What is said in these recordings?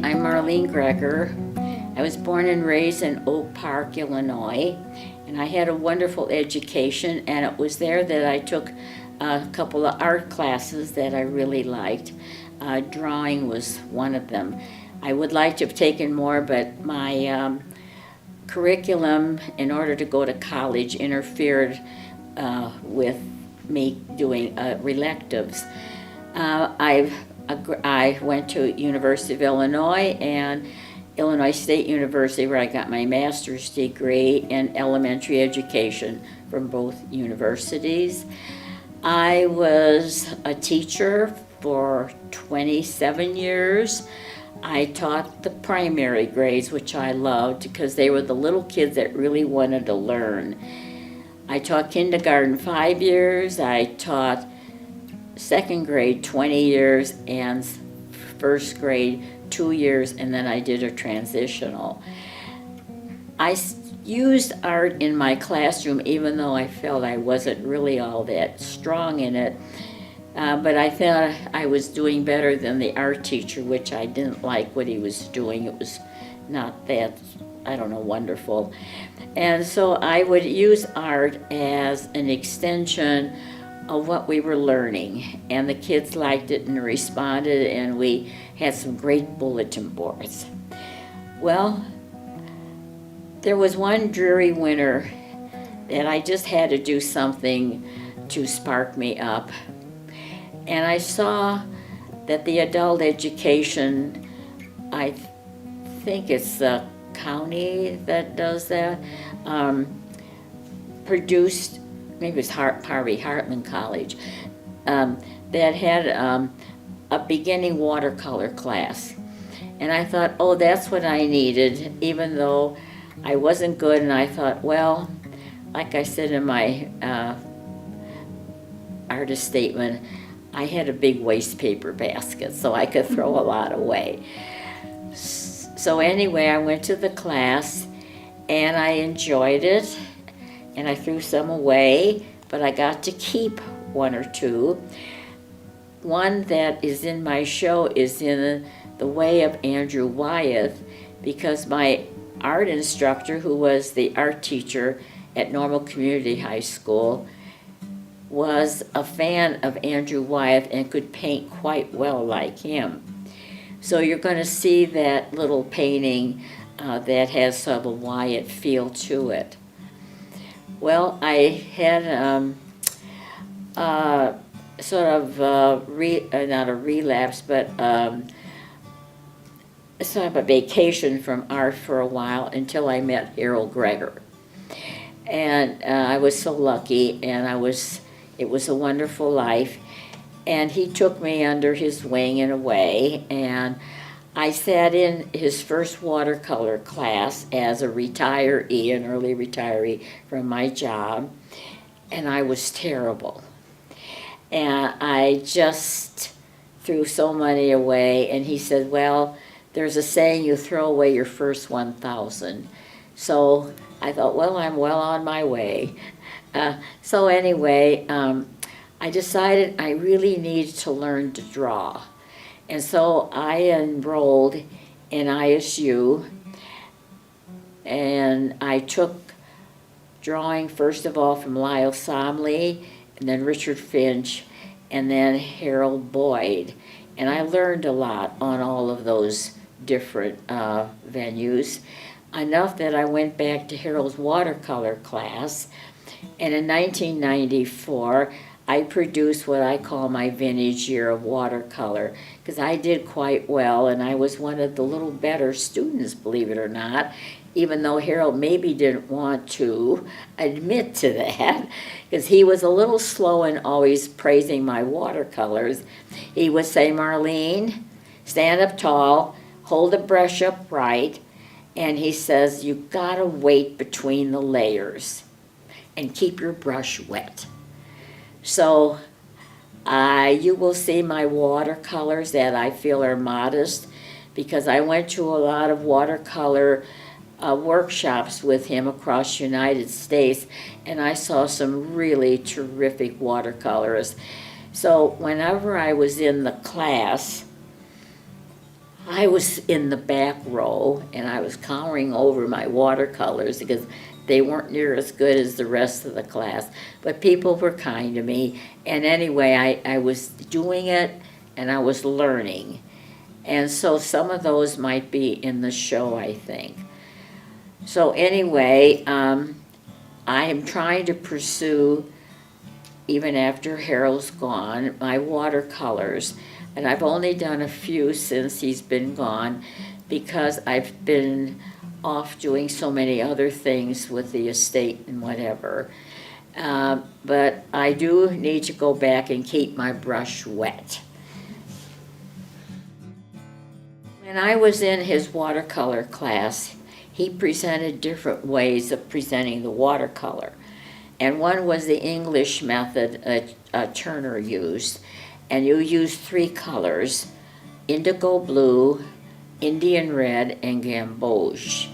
I'm Marlene Gregor. I was born and raised in Oak Park, Illinois, and I had a wonderful education, and it was there that I took a couple of art classes that I really liked. Drawing was one of them. I would like to have taken more, but my curriculum, in order to go to college, interfered with me doing electives. I went to University of Illinois and Illinois State University, where I got my master's degree in elementary education from both universities. I was a teacher for 27 years. I taught the primary grades, which I loved because they were the little kids that really wanted to learn. I taught kindergarten 5 years. I taught second grade 20 years and first grade 2 years, and then I did a transitional. I used art in my classroom even though I felt I wasn't really all that strong in it, but I thought I was doing better than the art teacher, which I didn't like what he was doing. It was not that, I don't know, wonderful. And so I would use art as an extension of what we were learning, and the kids liked it and responded, and we had some great bulletin boards. Well, there was one dreary winter that I just had to do something to spark me up, and I saw that the adult education, I think it's the county that does that, produced, maybe it was Harvey Hartman College, that had a beginning watercolor class. And I thought, oh, that's what I needed, even though I wasn't good. And I thought, well, like I said in my artist statement, I had a big waste paper basket, so I could throw a lot away. So anyway, I went to the class, and I enjoyed it. And I threw some away, but I got to keep one or two. One that is in my show is in the way of Andrew Wyeth, because my art instructor, who was the art teacher at Normal Community High School, was a fan of Andrew Wyeth and could paint quite well like him. So you're going to see that little painting that has sort of a Wyeth feel to it. Well, I had sort of not a relapse, but sort of a vacation from art for a while until I met Gregor. And I was so lucky, and it was a wonderful life. And he took me under his wing in a way, and I sat in his first watercolor class as a retiree, an early retiree from my job, and I was terrible. And I just threw so many away, and he said, well, there's a saying, you throw away your first 1,000. So I thought, well, I'm well on my way. So anyway, I decided I really needed to learn to draw. And so I enrolled in ISU, and I took drawing first of all from Lyle Somley, and then Richard Finch, and then Harold Boyd. And I learned a lot on all of those different venues, enough that I went back to Harold's watercolor class, and in 1994, I produced what I call my vintage year of watercolor, because I did quite well, and I was one of the little better students, believe it or not, even though Harold maybe didn't want to admit to that, because he was a little slow in always praising my watercolors. He would say, Marlene, stand up tall, hold the brush upright, and he says, you gotta wait between the layers and keep your brush wet. So you will see my watercolors that I feel are modest, because I went to a lot of watercolor workshops with him across the United States, and I saw some really terrific watercolorists. So whenever I was in the class, I was in the back row and I was cowering over my watercolors because they weren't near as good as the rest of the class, but people were kind to me. And anyway, I was doing it and I was learning. And so some of those might be in the show, I think. So anyway, I am trying to pursue, even after Harold's gone, my watercolors. And I've only done a few since he's been gone because I've been off doing so many other things with the estate and whatever. But I do need to go back and keep my brush wet. When I was in his watercolor class, he presented different ways of presenting the watercolor. And one was the English method Turner used. And you use 3 colors: indigo blue, Indian red, and gamboge.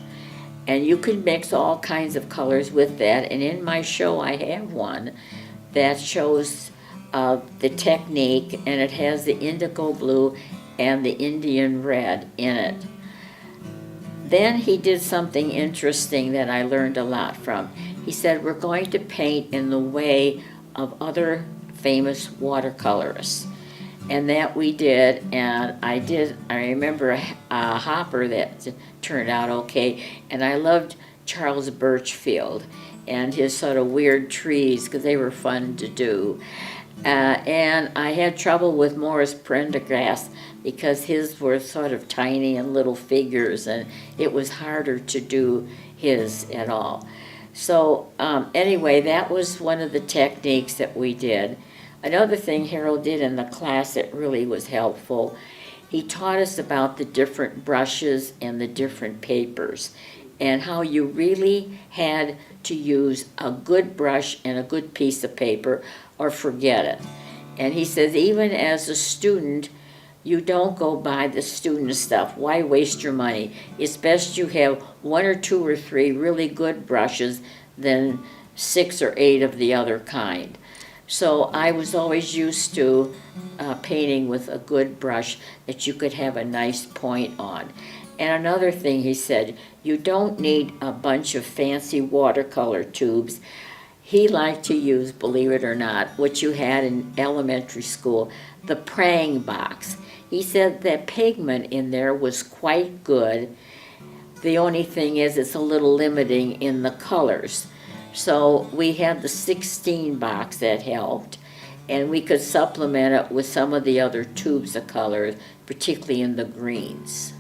And you can mix all kinds of colors with that. And in my show, I have one that shows the technique, and it has the indigo blue and the Indian red in it. Then he did something interesting that I learned a lot from. He said, we're going to paint in the way of other famous watercolorists. And that we did, and I remember a Hopper that turned out okay, and I loved Charles Birchfield and his sort of weird trees because they were fun to do. And I had trouble with Morris Prendergast because his were sort of tiny and little figures, and it was harder to do his at all. So anyway, that was one of the techniques that we did. Another thing Harold did in the class that really was helpful, he taught us about the different brushes and the different papers and how you really had to use a good brush and a good piece of paper or forget it. And he says, even as a student, you don't go buy the student stuff. Why waste your money? It's best you have 1 or 2 or 3 really good brushes than 6 or 8 of the other kind. So I was always used to painting with a good brush that you could have a nice point on. And another thing he said, you don't need a bunch of fancy watercolor tubes. He liked to use, believe it or not, what you had in elementary school, the praying box. He said that pigment in there was quite good. The only thing is it's a little limiting in the colors. So we had the 16 box that helped, and we could supplement it with some of the other tubes of colors, particularly in the greens.